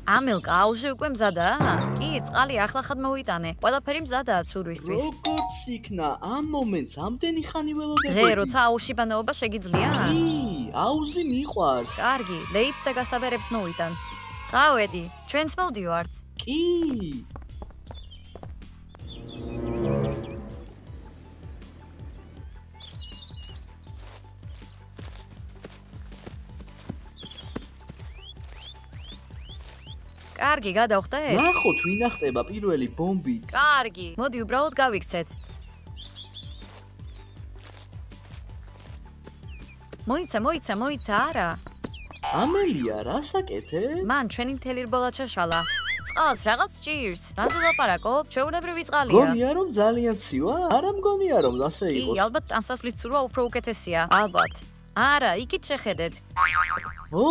ამილკა აუზი უკვე მზადაა? კი, წყალი ახლახად მოვიტანე. ყველაფერი მზადაა ცურვისთვის. როგორც იქნა, ამ მომენტს ამდენი ხანი ველოდებოდი. ღე, როცა აუზში ბანაობა შეგიძლია? კი, აუზი მიყვარს. კარგი, ლეიბს და გასაბერებს მოვიტან. წავედი, ჩვენც მოვდივართ. კი. კარგი, გადავხდეთ? ნახოთ, ვინ ახტება პირველი ბომბით. კარგი, მოდი უბრალოდ გავიქცეთ. მოიცა, არა. ამელია, რას აკეთე? მან ჩვენი მთელი რბოლა ჩაშალა. წყალს რაღაც ჭირს. რაზე ლაპარაკობ? ჩვეულებრივი წყალია. გონია რომ ძალიან ცივა? არა მგონია რომ ასე კი, იყოს. ალბათ ტანსასლის ცურვა უფრო უკეთესია. ალბათ. არა, იქით შეხედეთ. ო,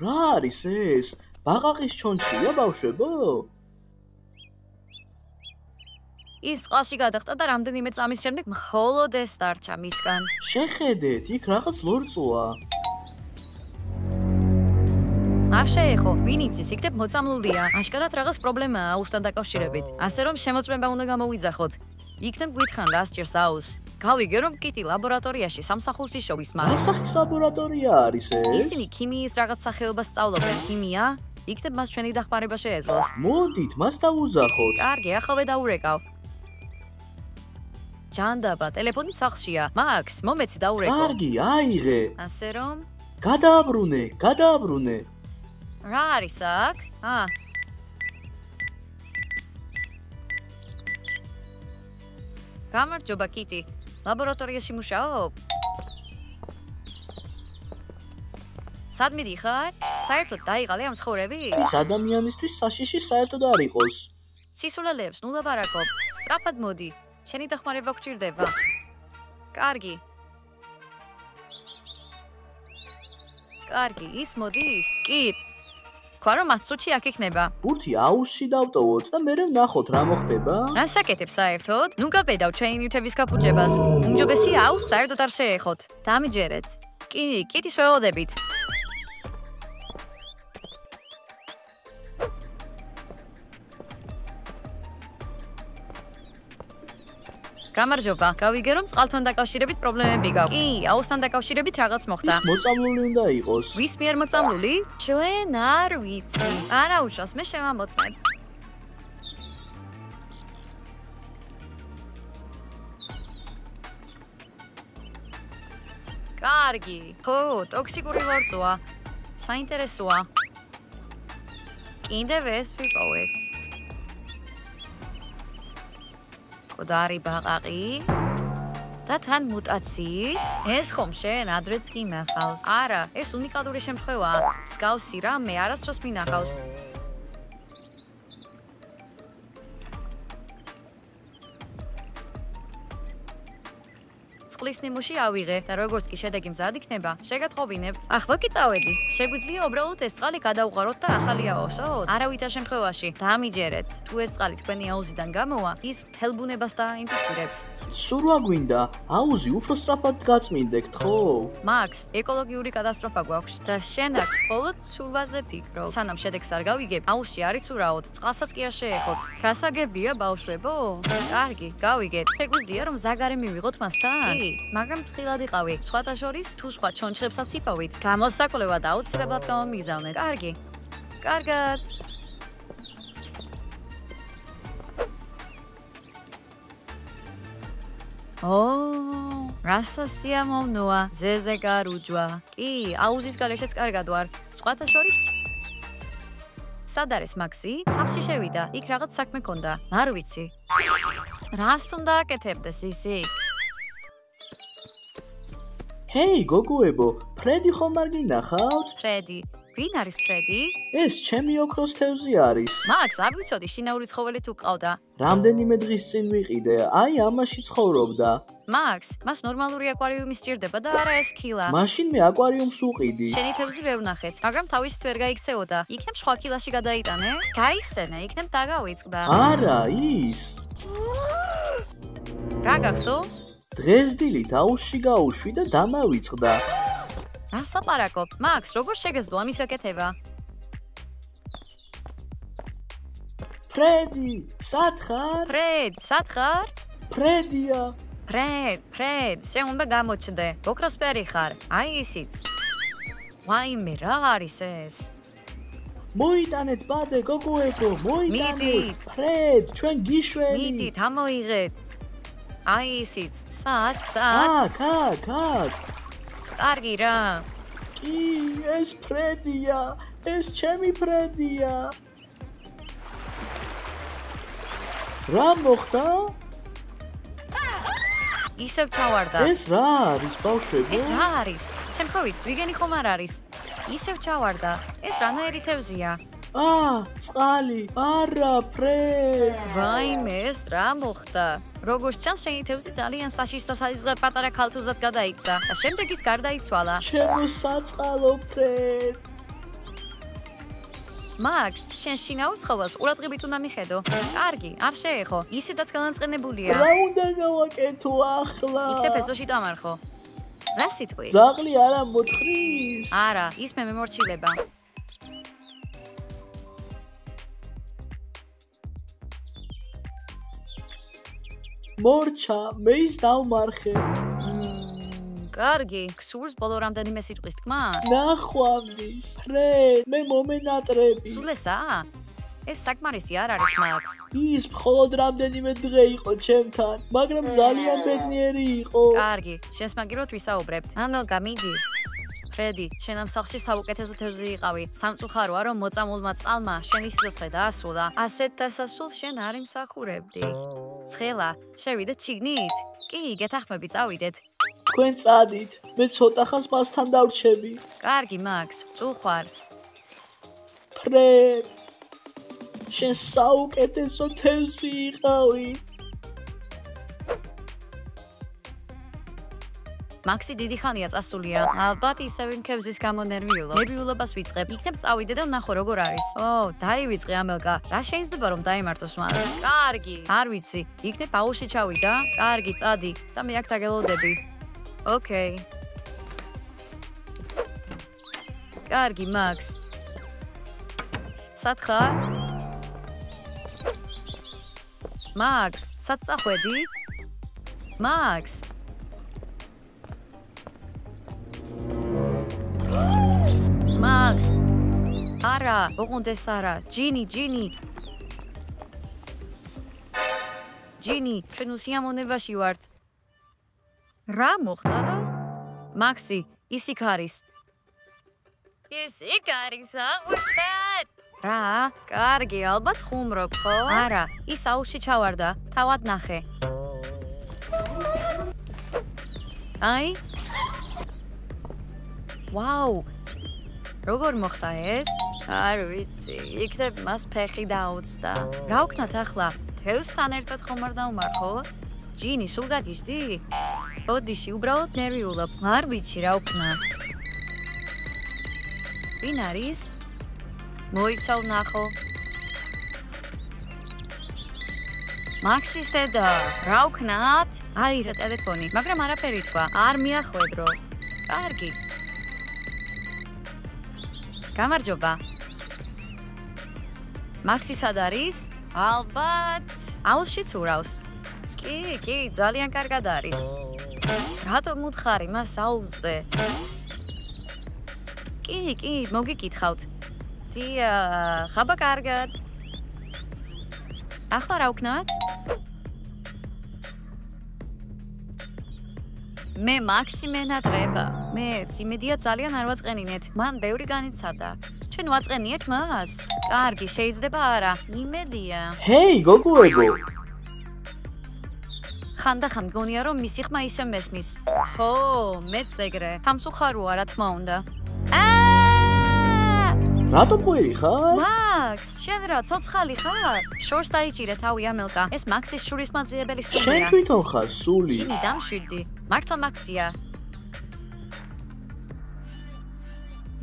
რა არის ეს? ბაყაყის ჩონჩხია ბავშვებო? ის წყალში გადახტა და რამდენიმე წამის შემდეგ მხოლოდ ეს დარჩა მისგან. შეხედეთ, იქ რაღაც ლორწოა. არ შეეხო, ვინ იცის, იქნებ მოწამლულია. აშკარად რაღაც პრობლემაა აუსთან დაკავშირებით. ასე რომ შემოწმება უნდა გამოვიძახოთ. იქნებ გვითხრან რა სჭირს აუს. გავიგე რომ კიტი ლაბორატორიაში სამსახურს იშოვის მას. ასახის ლაბორატორია არის ეს? ისინი ქიმიის რაღაც სახეობას სწავლობენ. ქიმია? იქნებ მას ჩვენი დახმარება შეეძლოს. მოდით, მას დავუძახოთ. კარგი, ახალვე დაურეკავ. ჯანდაბა, ტელეფონი სახლშია. მაქს, მომეცი დაურეკო. კარგი, აიღე. ასე რომ გადააბრუნე. რა არის აქ? გამარჯობა, კიტი. ლაბორატორიაში მუშაობ? სად მიდიხარ? საერთოდ დაიღალე ამ ცხოვრები? ის ადამიანისთვის საშიში საერთოდ არ იყოს. სისულელეებს ნუ ლაპარაკობ. სწრაფად მოდი. შენი დახმარება გჭირდება. კარგი, ის მოდის? კი. თქვა რომ 10 წუთში აქ იქნება. ბურთი აუზში დავტოვოთ და მერე ვნახოთ რა მოხდება. რას აკეთებ საერთოდ? ნუ გაბედავ ჩვენი ნივთების გაფუჭებას. უმჯობესია აუზს საერთოდ არ შეეხოთ. დამიჯერეთ. კი, კიტის ველოდებით. გამარჯობა. გავიგე რომ წყალთან დაკავშირებით პრობლემები გაქვთ. კი, აუზთან დაკავშირებით რაღაც მოხდა. ის მოწამლული უნდა იყოს. ვის მიერ მოწამლული? ჩვენ არ ვიცი. არა უშავს, მე შემამოწმებ. კარგი. ხო, ტოქსიკური ლორწოა. საინტერესოა. კიდევ ეს ვიპოვეთ. კოდარი ბაყაყი და თან მუტაციით ეს ხომ შენ ადრეც კი ნახავს. არა, ეს უნიკალური შემთხვევაა. მსგავსი რამე არასდროს მინახავს. წყლის ნიმუში ავიღე და როგორც კი შედეგი მზად იქნება, შეგატყობინებთ. ახლა კი წავედი. შეგვიძლია უბრალოდ ეს წყალი გადავუყაროთ და ახალი ავავსოთ? არავითარ შემთხვევაში. დამიჯერეთ. თუ ეს წყალი თქვენი აუზიდან გამოვა, ის მთელბუნებას დაინფიცირებს. სურვა გვინდა, აუზი უფრო სწრაფად გაწმინდეთ, ხო? მაქს, ეკოლოგიური კატასტროფა გვაქვს და შენ აქ მხოლოდ ცურვაზე ფიქრობ. სანამ შედეგს არ გავიგებ, აუზში არ იცურავთ, წყალსაც კი არ შეეხოთ. გასაგებია, ბავშვებო? კარგი, გავიგეთ. შეგვიძლია რომ ზაგარი მივიღოთ მასთან? კი, მაგრამ ფრთხილად იყავი. სხვათა შორის, თუ სხვა ჩონჩხებსაც იპოვით, გამოსაკვლევად აუცილებლად გამომიგზავნეთ. კარგი. კარგად. რასა სიამოვნოა, ზეზე გარუჯვა. კი, აუზის გარეშეც კარგად ვარ. სხვათა შორის სად არის მაქსი? სახლში შევიდა. იქ რაღაც საქმე ქონდა. არ ვიცი. რას უნდა აკეთებდეს ისი? ჰეი, გოგოებო, ფრედი ხომ არ გინახავთ? ფრედი. ვინ არის ფრედი? ეს ჩემი ოქროს თევზი არის. მაქს, არ ვიცოდი შინაური ცხოველი თუ ყავდა. რამდენიმე დღის წინ ვიყიდე, აი ამაში ცხოვრობდა. მაქს, მას ნორმალური აკვარიუმი სჭირდება და არა ეს ქილა. მაშინ მე აკვარიუმს ვუყიდი. შენი თევზი ვერ ვნახეთ, მაგრამ თავისით ვერ გაიქცეოდა. იქნებ სხვა ქილაში გადაიტანე? გაიხსენე, იქნებ დაგავიწყდა. არა, ის. რა გახსოვს? დღეს დილით აუზში გაუშვი და დამავიწყდა. რას ლაპარაკობ? მაქს, როგორ შეგეძლო ამის გაკეთება? ფრედი, სად ხარ? ფრედ, სად ხარ? ფრედია. ფრედ, შენ უნდა გამოჩდე. ოქროსფერი ხარ. აი ისიც. ვაიმე, რა არის ეს? მოიტანეთ ბადე გოგოებო, მოიტანეთ. მიდით. ფრედ, ჩვენ გიშველი. მიდით, ამოიღეთ. აი ისიც. სად? აქ. კარგი რა. კი, ეს ფრედია. ეს ჩემი ფრედია. რა მოხდა? ისევ ჩავარდა. ეს რა არის, ბავშვებო? ეს რა არის? შემთხვევით, ვიგენი ხომ არ არის? ისევ ჩავარდა. ეს რანაირი თევზია? წყალი. არა, ფრედ. ვაიმე, ეს რა მოხდა? როგორც ჩანს, შენი თევზი ძალიან საშიშ და საიზღებ პატარა ქალთუზად გადაიქცა და შემდეგ ის გარდაიცვალა. ჩემო საწყალო ფრედ. მაქს, შენ შინაურ ცხოველს ყურადღებით უნდა მიხედო. კარგი, არ შეეხო. ისედაც განაწყენებულია. რა უნდა გავაკეთო ახლა? იქნებ ეზოში დამარხო. რა სიტყვი? ზაღლი არა მოთხრის? არა, ის მე მემორჩილება. მორჩა, მე ის დავმარხე. კარგი, ქსურს ბოლო რამდენიმე სიტყვის თქმა? ნახვამდის, ფრედ, მე მომენატრები. სულ ესაა? ეს საკმარისი არ არის, მაქს. ის მხოლოდ რამდენიმე დღე იყო ჩემთან, მაგრამ ძალიან ბედნიერი იყო. კარგი, შენს მაგიროთ ვისაუბრებთ. ანუ გამიდი. ფრედი, შენ ამ სახლში საუკეთესო თევზი იყავი. სამწუხაროა, რომ მოწამულმა წყალმა შენი სიცოცხლე დაასრულა. ასეთ დასასრულს შენ არ იმსახურებდი. ცხელა, შევიდეთ შიგნით? კი, გეთახმები, წავიდეთ. თქვენ წადით, მე ცოტა ხანს მასთან დავრჩები. კარგი, მაქს, წუხვარ. ფრედ, შენ საუკეთესო თევზი იყავი. მაქსი დიდი ხანია წასულია. ალბათ ისევ იმ ქევზის გამო ნერვიულობს. ნერვიულობას ვიწყებ. იქნებ წავიდე და ვნახო როგორ არის. დაივიწყე ამელკა. რა შეიძლება რომ დაიმარტოს მას? კარგი. არ ვიცი. იქნებ აუში ჩავიდა? კარგი, წადი და მე აქ დაგელოდები. ოკეი. კარგი, მაქს. სად ხარ? მაქს, სად წახვედი? მაქს. მაქს. არა, ოღონდეს არა. ჯინი. ჯინი, ჩვენ უსიამოვნებაში ვართ. რა მოხდა? მაქსი, ის იქ არის. ის იქ არის, უსტად. რა? კარგი, ალბათ ხუმრობ, ხო? არა, ის აუში ჩავარდა. თავად ნახე. აი? ვაუ! როგორ მოხდა ეს? არ ვიცი, იქნებ მას ფეხი დაუწდა. რა ვქნათ ახლა? თევზთან ერთად ხომ არ დავმარხოთ? ჯინი, სულ გადიშდი? ოდიში, უბრალოდ ნერვიულობ. არ ვიცი რა ვქნა. ვინ არის? მოიცავ ნახო. მაქსის დედა, რა ვქნათ? აირა ტელეფონი, მაგრამ არაფერი თქვა. არ მიახვედრო. კარგი. გამარჯობა. მაქსი სად არის? ალბათ, აუზში ცურავს. კი, ძალიან კარგად არის. რატომ უთხარი მას აუზზე? კი, მოგიკითხავთ. ხაბა კარგად. ახლა რა ვქნათ? მე მაქსი მენატრება. მეც იმედია ძალიან არ ვაწყენინეთ. მან ბევრი განიცადა. ჩვენ ვაწყენიეთ მას? კარგი, შეიძლება არა. იმედია. ჰეი, გოგოებო. ხანდახან მგონია რომ მისი ხმა ისე მესმის. ხო, მეც ეგრე. სამწუხაროა რა თქმა უნდა. რატო პუერი ხარ? მაქს, შენ რა ცოცხალი ხარ? შორს დაიჭირე თავი ამელკა. ეს მაქსის შურისმაძიებელი სულია. შენ თვითონ ხარ სული. ჯინი დამშვიდი. მართლა მაქსია.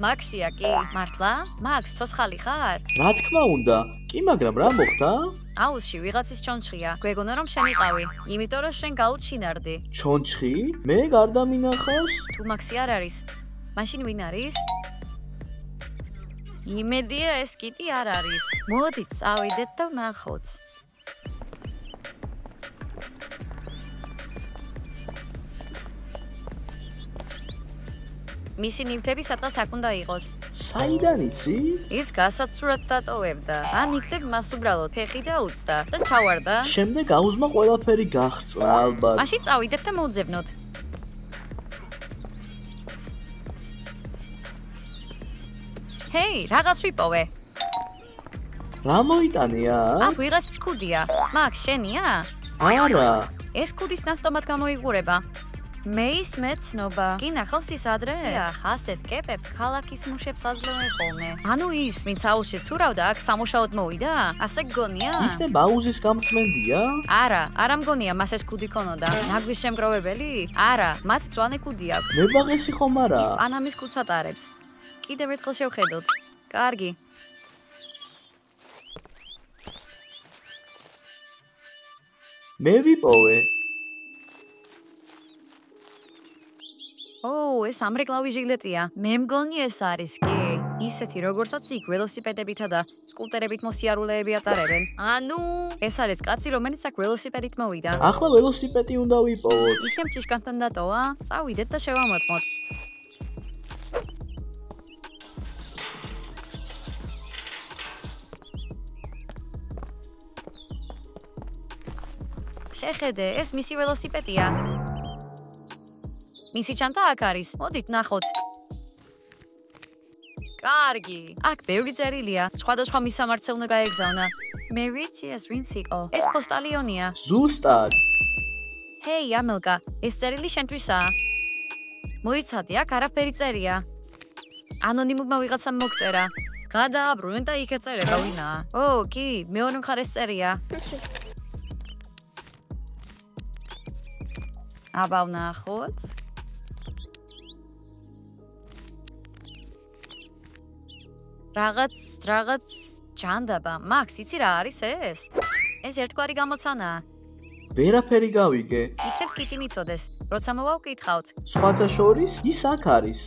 მაქსია კი, მართლა? მაქს, ცოცხალი ხარ? რა თქმა უნდა. კი, მაგრამ რა მოხდა? აუზში ვიღაცის ჩონჩხია. გვეგონა რომ შენ იყავი, იმიტომ რომ შენ გაუჩინარდი. ჩონჩხი? მე გარდა მინახავს? თუ მაქსი არ არის, მაშინ ვინ არის? იმედია ეს კიტი არ არის. მოდით, წავიდეთ და ვნახოთ. მისი ნივთები სადღაც აქ უნდა იყოს. საიდან იცი? ის გასაცურად დატოვებდა. ან იქნებ მას უბრალოდ ფეხი და უცდა და ჩავარდა. შემდეგ აუზმა ყველაფერი გახრწნა ალბათ. მაშინ წავიდეთ და მოვძებნოთ. ჰეი, რაღაც ვიპოვე. რა მოიტანია? აქ ვიღაცის ქუდია. მაქს შენია? არა. ეს ქუდის ნასტომად გამოიყურება. მეის მეცნობა. კი ნახავს ის ადრე? დიახ, ასეთ კეპებს ქალაქის მუშებს აძლევენ ხოლმე. ანუ ის, ვინც აუზში ცურავდა, აქ სამუშაოდ მოვიდა? ასე გგონია? იქნებ აუზის გამწმენდია? არა მგონია მას ეს ქუდი ქონოდა. ნაგვის შემგროვებელი? არა, მათ მწვანე ქუდი აქვს. მებაღესი ხომ არა? ის პანამის ქუდს ატარებს. კიდევ ერთხელ შევხედოთ. კარგი. მე ვიპოვე. ეს ამრეკლავი ჟილეტია. მე მგონი ეს არის კი. ისეთი როგორცაც იქ ველოსიპედებითა და სკუტერებით მოსიარულეები ატარებენ. ანუ ეს არის კაცი, რომელიც აქ ველოსიპედით მოვიდა. ახლა ველოსიპედი უნდა ვიპოვოთ. იქნებ ჭიშკართან დატოვა? წავიდეთ და შევამოწმოთ. შეხედე, ეს მისი ველოსიპედია. მისი ჩანთა აქ არის. მოდით ნახოთ. კარგი. აქ ბევრი წერილია. სხვადასხვა მისამართზე უნდა გაეგზავნა. მე ვიცი ეს ვინც იყო. ეს პოსტალიონია. ზუსტად. ჰეი, ამელკა, ეს წერილი შენთვისაა. მოიცადე, აქ არაფერი წერია. ანონიმურმა ვიღაცამ მოგწერა. გადააბრუნე და იქ ეწერება ვინაა. კი, მეორე მხარეს წერია. აბა ვნახოთ. რაღაც ჯანდაბა. მაქს, იცი რა არის ეს? ეს ერთგვარი გამოცანაა. ვერაფერი გავიგე. იქნებ კიტი მიცოდეს. როცა მოვავკითხავთ. სხვათა შორის ის აქ არის.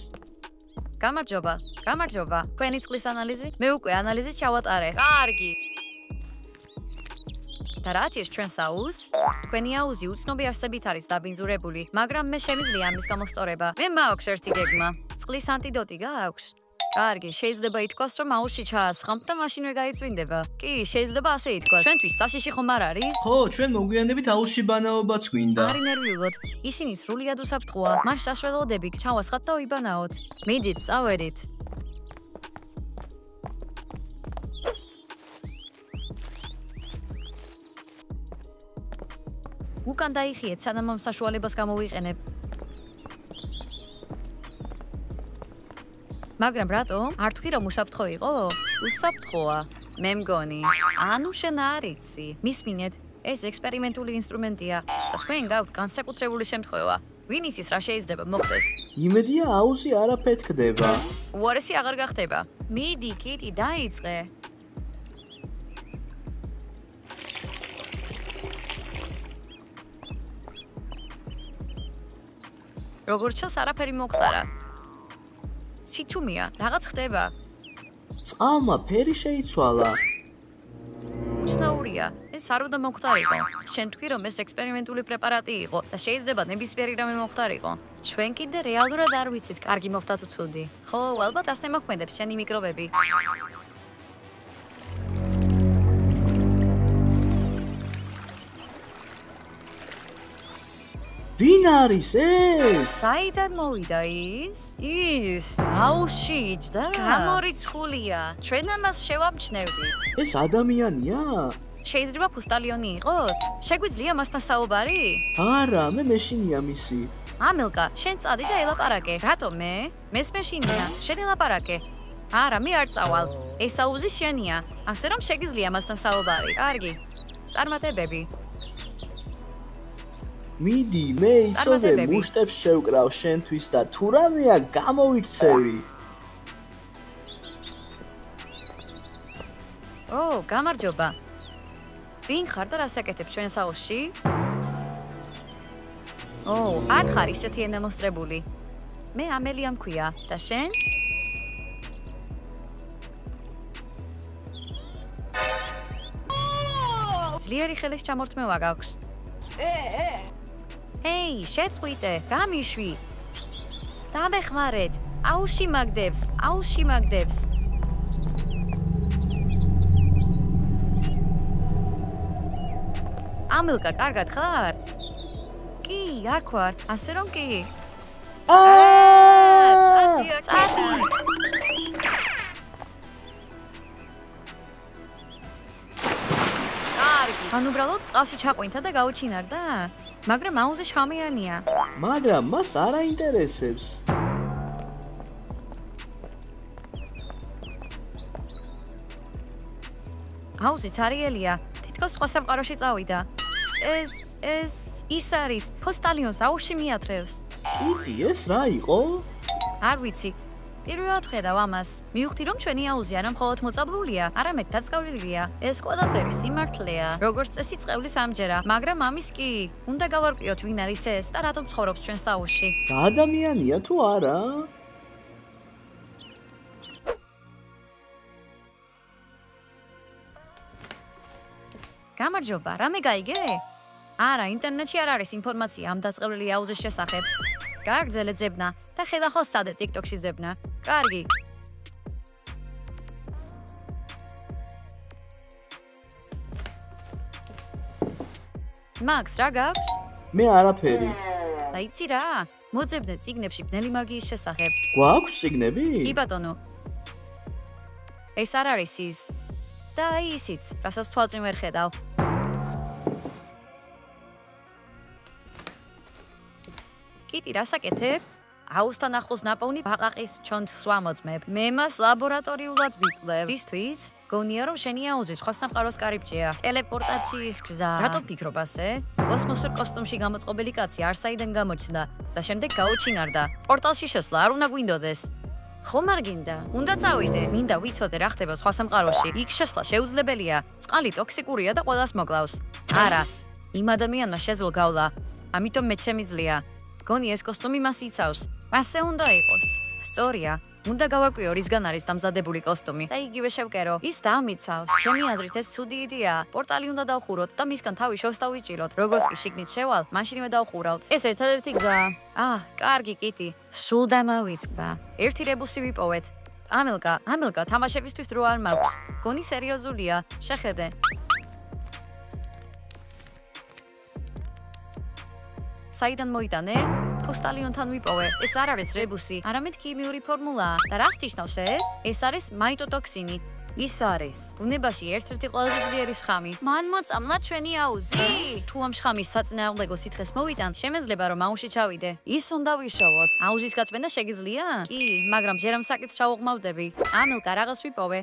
გამარჯობა. თქვენი წყლის ანალიზი? მე უკვე ანალიზის ჩავატარე. კარგი. და რა არის ჩვენს აუზს? თქვენი აუზი უცნობი არსებით არის დაბინძურებული, მაგრამ მე შემიძლია ამის გამოსწორება. მე მაქვს ერთი გეგმა. წყლის ანტიდოტი გააქვს? კარგი, შეიძლება ითქვას, რომ აუზში ჩაასხამთ და მაშინვე გაიწვინდება. კი, შეიძლება ასე ითქვას. ჩვენთვის საშიში ხომ არ არის? ხო, ჩვენ მოგვიანებით აუზში ბანაობაც გვინდა. არ ინერვიულოთ. ისინი სრულიად უსაფრთხოა. მას საშველოდები ჩავასხათ და ვიბანაოთ. მიდით, წავედით. უკან დაიხიეთ, სანამ ამ საშუალებას გამოვიყენებ. მაგრამ რატომ? არ თქვი რომ უსაფრთხო იყო? უსაფრთხოა. მე მგონი. ანუ შენ არ იცი. მისმინეთ, ეს ექსპერიმენტული ინსტრუმენტია და თქვენ გაქვთ განსაკუთრებული შემთხვევა. ვინ იცის რა შეიძლება მოხდეს? იმედია აუზი არაფეთქდება. უარესი აღარ გახდება. მიდი, კიტი, დაიწყე. როგორც ჩანს, არაფერი მოხდარა. სიჩუმია, რაღაც ხდება. წყალმა ფერი შეიცვალა. უცნაურია, ეს არ უნდა მოხდარიყო. შენ თქვი რომ ეს ექსპერიმენტული პრეპარატი იყო და შეიძლება ნებისმიერი რამე მოხდარიყო. ჩვენ კიდე რეალურად არ ვიცით, კარგი მოხდა თუ ცუდი. ხო, ალბათ ასე მოქმედებს შენი მიკრობები. ვინ არის ეს? საიდან მოვიდა ის? ის აუზში იჯდა? გამორიცხულია. ჩვენ ამას შევამჩნევდით. ეს ადამიანია? შეიძლება პოსტალიონი იყოს? შეგვიძლია მასთან საუბარი? არა, მე მეშინია მისი. ამელკა, შენ წადი და ელაპარაკე. რატომ მე? მეც მეშინია. შენ ელაპარაკე. არა, მე არ წავალ. ეს აუზი შენია. ასე რომ შეგიძლია მასთან საუბარი. კარგი. წარმატებები. მიდი, მე იცოდე მუშტებს შევკრავ შენთვის და თუ რამეა გამოვიქცევი. გამარჯობა. ვინ ხარ და რას აკეთებ ჩვენს აუზში? არ ხარ ისეთი ენდემონსტრებული. მე ამელია მქვია და შენ? ძლიერი ხელის ჩამორთმევა გაქვს. ჰეი, შეწყვიტე, გამიშვი. დამეხმარეთ. აუში მაგდებს. ამილკა, კარგად ხარ? კი, აქ ვარ, ასე რომ კი. წადი. კარგი. ან უბრალოდ წყალში ჩაყვინთა და გაუჩინარდა? მაგრამ აუზი შხამიანია. მაგრამ მას არ აინტერესებს. აუზი цаრიელია. თითქოს სხვა სამყაროში წავიდა. ის არის პოსტალიონს აუში მიათრევს. კიტი, ეს რა იყო? არ ვიცი. პირველად ხედავ ამას. მივხვდი რომ ჩვენი აუზი არა მხოლოდ მოწაბლულია, არამედ დაწკავლილია. ეს ყველაფერი სიმართლეა, როგორც წესი წყევლის ამჯერა, მაგრამ ამის კი უნდა გავარკვიოთ ვინ არის ეს და რატომ ცხოვრობს ჩვენს აუზში. და ადამიანია თუ არა? გამარჯობა, რამე გაიგე? არა, ინტერნეტში არ არის ინფორმაცია ამ დაწკევლილი აუზის შესახებ. გააგრძელე ძებნა და ხედა ხო სადე TikTok-ში ძებნა. კარგი. მაქს, რა გაქვს? მე არაფერი. და იცი რა? მოძებნე წიგნებში ბნელი მაგიის შესახებ. გვაქვს წიგნები? კი ბატონო. ეს არ არის ის. და ისიც, რასაც თვალწინ ვერ ხედავ. კიტი, რა საკეთებ? აუზთან ახლოს ნაპოვნი ბაყაყის ჩონჩს ვამოწმებ. მე მას ლაბორატორიულად ვიკვლევ. ისთვის? გონია რომ შენი აუზი სხვა სამყაროს კარიბჭეა. ტელეპორტაციის გზა. რატომ ფიქრობ ასე? კოსმოსურ კოსტუმში გამოწყობილი კაცი არსაიდან გამოჩნდა და შემდეგ გაუჩინარდა. პორტალში შესვლა არ უნდა გვინდოდეს. ხომ არ გინდა? უნდა წავიდე. მინდა ვიცოდე რა ხდება სხვა სამყაროში. იქ შესვლა შეუძლებელია. წყალი ტოქსიკურია და ყველას მოკლავს. არა, იმ ადამიანმა შეძლო გავლა. ამიტომ მე შემიძლია. გონი ეს კოსტუმი მას იცავს. ასე უნდა იყოს. სწორია. უნდა გავაკვიო რისგან არის დამზადებული კოსტუმი და იგივე შევკერო. ის დამიცავს. ჩემი აზრით ეს ცუდი იდეაა. პორტალი უნდა დავხუროთ და მისგან თავი შოს დავიჭიროთ. როგორც კი შიგნით შევალ, მაშინვე დავხურავთ. ეს ერთადერთი გზაა. კარგი კიტი. სულ დამავიწყდა. ერთი რებუსი ვიპოვეთ. ამილკა, თამაშებისთვის დრო არ მაქვს. გონი სერიოზულია. შეხედე. საიდან მოიტანე? პოსტალიონთან ვიპოვე. ეს არ არის რებუსი, არამედ ქიმიური ფორმულაა. და რას ნიშნავს ეს? ეს არის მაიტოტოქსინი. ის არის ბუნებაში ერთ-ერთი ყველაზე ძლიერი შხამი. მან მოწამლა ჩვენი აუზი? თუ ამ შხამის საწინააღმდეგო სითხეს მოვიტან, შემეძლება რომ აუზში ჩავიდე. ის უნდა ვიშოვოთ. აუზის გაწმენდა შეგიძლია? კი, მაგრამ ჯერ ამ საკითხს ჩავუღმავდები. ამილკა, რაღაც ვიპოვე.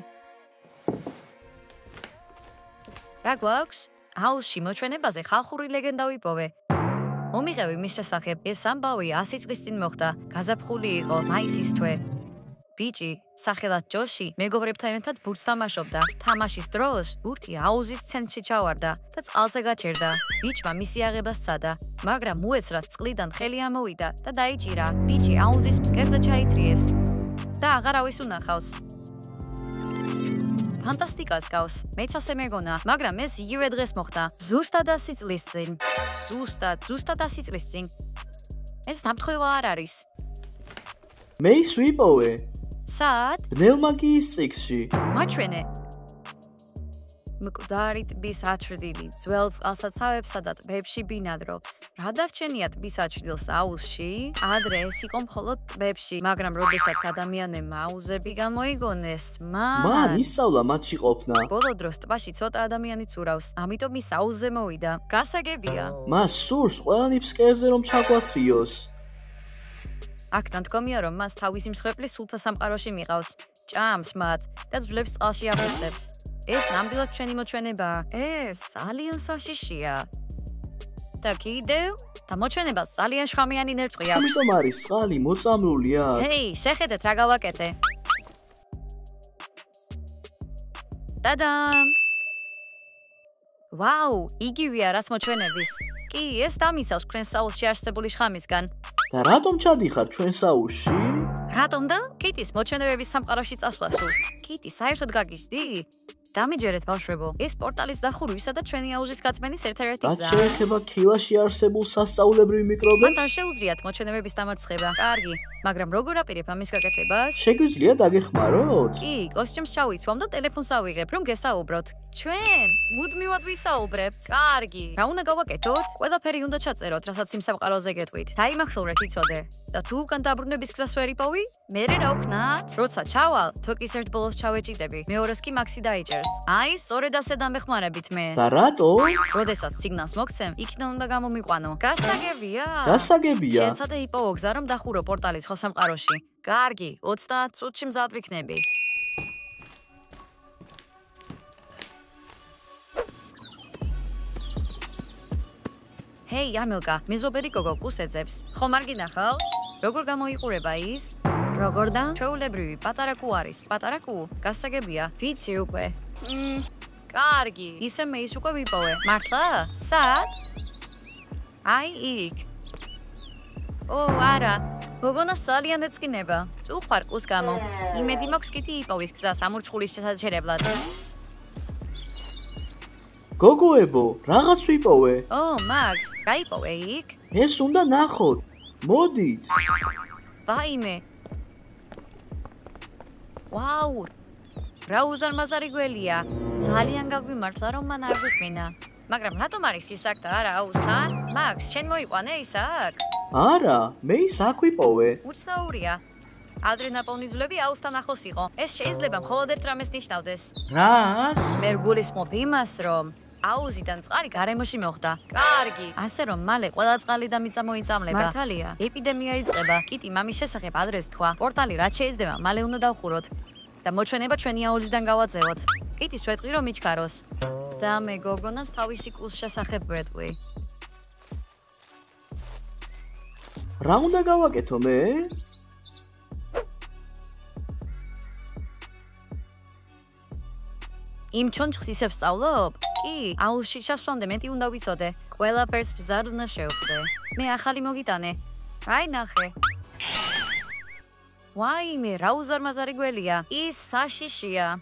რა გვაქვს? აუზში მოჩვენებაზე ხალხური ლეგენდა ვიპოვე. მომიღევი მის შესახებ, ეს ამბავი 100 წლის წინ მოხდა. გაზაფხული იყო, მაისის თვე. ბიჭი, სახელად ჯოში, მეგობრებთან ერთად ბურთს თამაშობდა. თამაშის დროს ბურთი აუზის ცენტრში ჩავარდა და წყალზე გაჩერდა. ბიჭმა მისი აღება სცადა, მაგრამ უეცრად წყლიდან ხელი ამოვიდა და დაიჭირა. ბიჭი აუზის ფსკერზე ჩაითრიეს და აღარავის უნახავს. ფანტასტიკას გავს. მეც ასე მეგონა, მაგრამ ეს იგივე დღეს მოხდა. ზუსტად 100 წლის წინ. ზუსტად 100 წლის წინ. ეს დამთხევა არ არის. მე ის ვიპოვე. სად? ბნელ მაგიის წიგნში. მაჩვენე. მკვდარი ტბის აჩრდილი ძველ წყალსაცავებსა და ტბებში ბინადრობს. რა დარჩენია ტბის აჩრდილს აუზში? ადრე ეს იყო მხოლოდ ტბებში, მაგრამ როდესაც ადამიანებმა აუზები გამოიგონეს, მან ისწავლა მათში ყოფნა. ბოლო დროს ტბაში ცოტა ადამიანიც ურავს, ამიტომ ის აუზზე მოვიდა. გასაგებია. მას სურს ყველანი ფსკერზე რომ ჩაგვათრიოს. აქ ნათქვამია რომ მას თავისი მსხვერპლი სულთა სამყაროში მიყავს. ჭამს მათ და ძვლებს წყალში აფრთხებს. ეს ნამდვილად ჩვენი მოჩვენებაა. ეს ძალიან საშიშია. და კიდევ, მოჩვენებას ძალიან შხამიანი ნერწყვი აქვს. ამიტომ არის წყალი მოწამლულია. ჰეი, შეხედეთ რა გავაკეთე. ტადამ! ვაუ, იგივეა რას მოჩვენების. კი, ეს დამიცავს ჩვენს აუზში არსებული შხამისგან. და რატომ ჩადიხარ ჩვენს აუზში? რატომ და? კიტის მოჩვენებების სამყაროში წასვლა სურს. კიტი, საერთოდ გაგიჟდი? დამიჯერეთ ბავშვებო, ეს პორტალის დახურვისა და ჩვენი აუზის გაწმენის ერთ-ერთი რაც გზაა. შეეხება ქილაში არსებულ სასწაულებრივ მიკრობებს, მან შეუძლიათ მოჩვენებების დამარცხება. კარგი, მაგრამ როგორ აპირებ ამის გაკეთებას? შეგვიძლია დაგეხმაროთ? კი, კოსტიუმს ჩავიცვამ და ტელეფონს ავიღებ, რომ გესაუბროთ. ჩვენ მუდმივად ვისაუბრებთ. კარგი, რა უნდა გავაკეთოთ? ყველაფერი უნდა ჩაწეროთ, რასაც სიმსაყაროზე გეტყვით. დაიმახსოვრეთ იცოდე. და თუ უკან დაბრუნების გზას ვერ იპოვი, მერე რა ვქნათ? როცა ჩავალ, თოკის ერთ ბოლოს ჩავეჭიდები. მეორეს კი მაქსი დაიჭერს. აი, სწორედ ასე დამეხმარებით მე. და რატო? როდესაც სიგნალს მოგცემ, იქიდან უნდა გამომიყვანო. გასაგებია? გასაგებია. შენცადე იპოვო გზა, რომ დახურო პორტალის სხვა სამყაროში. კარგი, 30 წუთში მზად ვიქნები. ჰეი, ამელკა, მეზობელი გოგო კუს ეძებს. ხომ არ გინახავს? როგორ გამოიყურება ის? როგორ და? ჩვეულებრივი პატარა კუ არის. პატარა კუ? გასაგებია. ვიცი უკვე. კარგი, ისე მე ის უკვე ვიპოვე. მართლა? სად? აი იქ. ო, არა. გოგონას ძალიან ეწყინება. თუ ხარ კუს გამო. იმედი მაქვს კითი იპოვის გზას ამურჩხულის შესაჩერებლად. გოგოებო, რაღაც ვიპოვე. ო, მაქს, რა იპოვე იქ? ეს უნდა ნახოთ. მოდით. ვაიმე. ვაუ. რა უზარმაზარი გველია. ძალიან გაგვიმართლა რომ მან არ გვიყვინა. მაგრამ რატომ არის ის აქ და არა აუსთან? მაქს, შენ მოიყვანე ის აქ? არა, მე ის აქ ვიპოვე. უცნაურია. ადრე ნაპოვნი ძვლები აუსთან ახლოს იყო. ეს შეიძლება მხოლოდ ერთ რამეს ნიშნავდეს. რას? მე გულისხმობ იმას, რომ აუზიდან წყალი გარემოში მოხვდა. კარგი, ასე რომ მალე ყველა წყალი და მიწა მოიწამლება. მართალია, ეპიდემია იწყება. კიტი მამის შესახებ ადრეს თქვა. პორტალი რაც შეიძლება, მალე უნდა დავხუროთ. და მოჩვენება ჩვენი აუზიდან გავაძევოთ. კიტის ვეტყვი რომ მიჩქაროს. და მე გოგონას თავისი კუს შესახებ ვეტყვი. რა უნდა გავაკეთო მე? იმ ჩონჩხს ისევ სწავლობ? კი, აუზში ჩასვლამდე მეტი უნდა ვიცოდე. ყველაფერს ბზად უნდა შევხვდე. მე ახალი მოგიტანე. აი ნახე. ვაიმე, რა უზარმაზარი გველია. ის საშიშია.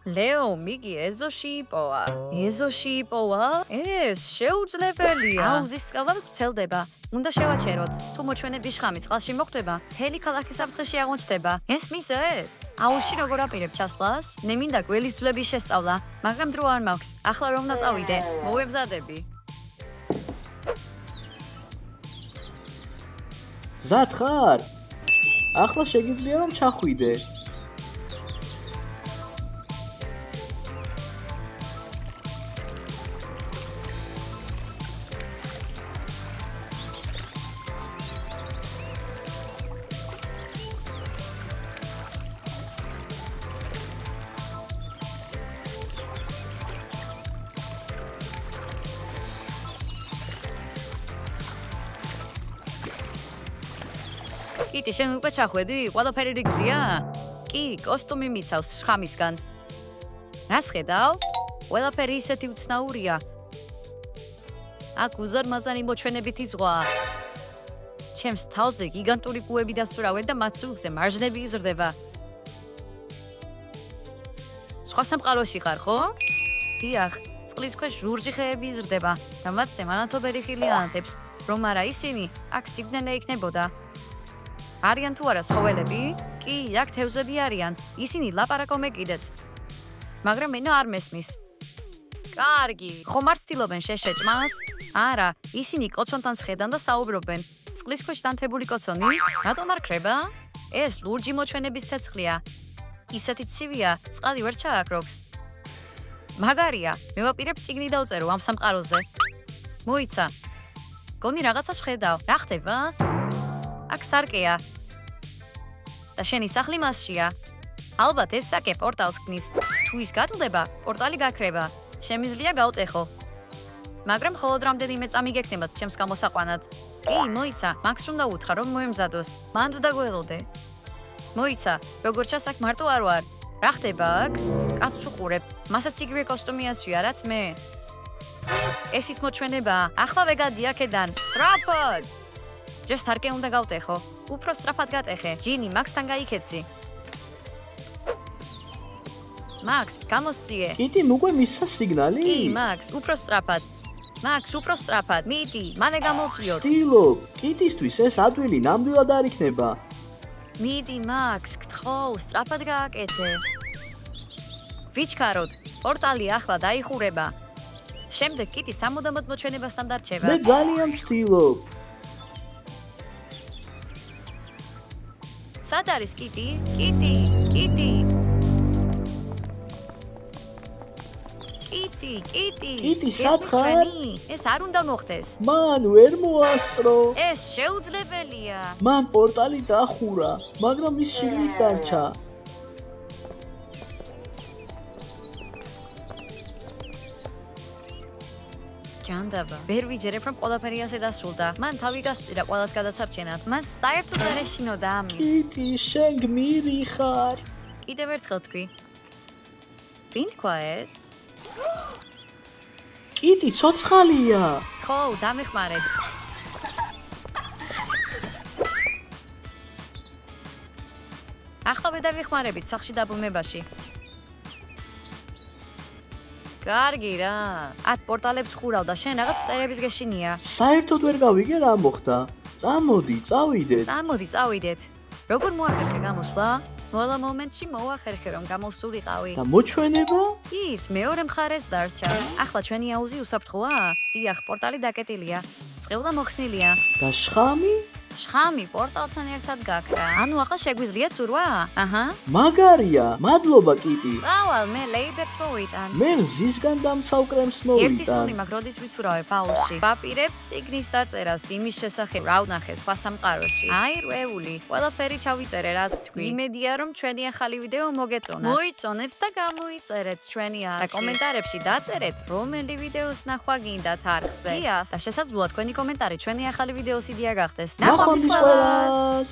ლეო, მიგი ეზოში იპოვა. ეზოში იპოვა? ეს შეუძლებელია. აუზის წყალვა გრძელდება. უნდა შევაჩეროთ. თუ მოჩვენების შხამი წყალში მოხვდება, მთელი ქალაქი საფრთხეში აღმოჩნდება. ესმის ეს? აუზში როგორ აპირებ ჩასვლას? მე მინდა გველის ძვლების შესწავლა, მაგრამ დრო არ მაქვს. ახლა რომ უნდა წავიდე, მოვემზადები. მზად ხარ? ახლა შეგიძლია რომ ჩახვიდე. კიტი, შენ უკვე ჩახვედი? ყველაფერი რიგზია? კი, კოსტუმი მიცავს შხამისგან. რას ხედავ? ყველაფერი ისეთი უცნაურია. აქ უზარმაზარი მოჩვენებითი ზღვა. ჩემს თავზე გიგანტური კუები დასვრავენ და მათ სულზე მარჯნები იზრდება. სხვა სამყაროში ხარ, ხო? დიახ, წყლის ქვეშ ჟურჯი ხეები იზრდება და მათზე მანათობელი ხილი ანათებს, რომ არა ისინი აქ სიბნელე იქნებოდა. არიან თუ არა ცხოველები? კი, აქ თევზები არიან. ისინი ლაპარაკობენ კიდეც. მაგრამ მენა არ მესმის. კარგი, ხომ არ ცდილობენ შეშეჭმას? არა, ისინი კოცონთან შეხედან და საუბრობენ. წყლის ქვეშ დანთებული კოცონი? რატომ არ ქრება? ეს ლურჯი მოჩვენების ცეცხლია. ისეთი ცივია, წყალი ვერ ჩააქროქს. მაგარია, მე ვაპირებ წიგნი დავწერო ამ სამყაროზე. მოიცა. გონი რაღაცას ხედავ. რა ხდება? აქ სარკეა. და შენი სახლი მასშია. ალბათ ეს საკე პორტალს ქმნის. თუ ის გატლდება, პორტალი გაქრება. შემიძლია გავტეხო. მაგრამ მხოლოდ რამდენიმე წამი გექნებათ ჩემს გამოსაყვანად. კი, მოიცა, მაქს უნდა უთხრა რომ მოემზადოს. მანდ დაგველოდე. მოიცა, როგორ ჩას აქ მარტო არ ვარ. რა ხდება აქ? კაცს უყურებ. მასაც იგივე კოსტუმი ასვია, რაც მე. ეს ის მოჩვენებაა. ახლავე გადი აქედან. სწრაფად! ჯერ სარკე უნდა გავტეხო. უფრო სწრაფად გატეხე. ჯინი, მაქსთან გაიქეცი. მაქს, გამოსწიე. კიტი უკვე მისცა სიგნალი? კი, მაქს, უფრო სწრაფად. მაქს, უფრო სწრაფად. მიდი, მანე გამოვწიოთ. ვცდილობ. კიტისთვის ეს ადვილი ნამდვილად არ იქნება. მიდი, მაქს, გთხოვ, სწრაფად გააკეთე. ვიჩქაროთ, პორტალი ახლა დაიხურება. შემდეგ კიტი სამუდამოდ მოჩვენებასთან დარჩება. მე ძალიან ვცდილობ. სად არის კიტი? კიტი, კიტი. კიტი, კიტი. კიტი, სად ხარ? ეს არ უნდა მოხდეს. მან ვერ მოასწრო. ეს შეუძლებელია. მან პორტალი დახურა, მაგრამ ის შიგნით დარჩა. ჯანდაბა. ვერ ვიჯერებ, რომ ყველაფერი ასე დასრულდა. მან თავი გასწირა ყველას გადასარჩენად. მას საერთოდ არ ეშინოდა ამის. კიტი, შენ გმირი ხარ. კიდევ ერთხელ თქვი. ვინ თქვა ეს? კიტი ცოცხალია. ხო, დამეხმარეთ. ახლავე დავეხმარებით სახლში დაბრუნებაში. კარგი რა. ათ პორტალებს ხურავ და შენ რაღაც წერების გეშინია. საერთოდ ვერ გავიგე რა მოხდა. წამოდი, წავიდეთ. წამოდი, წავიდეთ. როგორ მოახერხე გამოსვლა? მოლო მომენტში მოახერხე რომ გამოსულიყავი. და მოჩვენება? ის მეორე მხარეს დარჩა. ახლა ჩვენი აუზი უსაფრთხოა? დიახ, პორტალი დაკეტილია. წყევლა მოხსნილია. და შხამი? შხამი პორტალთან ერთად გაქრა. ანუ ახლა შეგვიძლია ცურვა? აჰა. მაგარია. მადლობა კიტი. წავალ, მე ლეიბებს მოვიტან. მე მზისგან დამცავ კრემს ერთი სული მოვიტან. მაქვს, როდის ვისვრავებ აუზში. ვაპირებ ციგნის დაწერას იმის შესახებ, რა ვნახე სხვა სამყაროში. აი, რვეული. ყველაფერი ჩავიწერე, რაც თქვი. იმედია, რომ ჩვენი ახალი ვიდეო მოგეწონათ. მოიწონებთ და გამოიწერეთ ჩვენი არხი. და კომენტარებში დაწერეთ, რომელი ვიდეოს ნახვა გინდათ არხზე. დიახ, და შესაძლოა თქვენი კომენტარი ჩვენი ახალი ვიდეოს იდეა გახდეს. ნახვამდის ყველას.